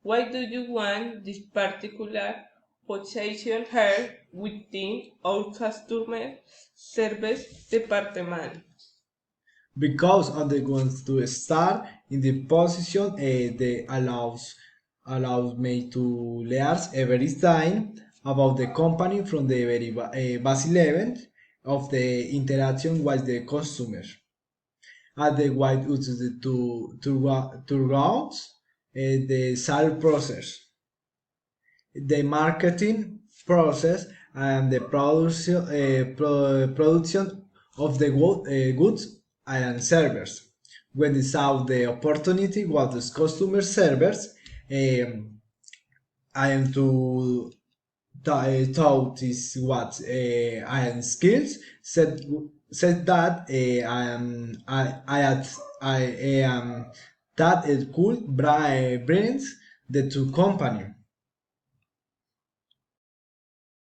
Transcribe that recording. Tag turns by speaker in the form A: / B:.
A: Why do you want this particular position here within our customer service department?
B: Because they want to start in the position that allows me to learn every time about the company from the very basic level of the interaction with the customer. At the white uses the to routes the sales process, the marketing process, and the production of the goods and servers. When they saw the opportunity was the customer servers, I am to taught is what I am skills said that I am that it could brings the two company.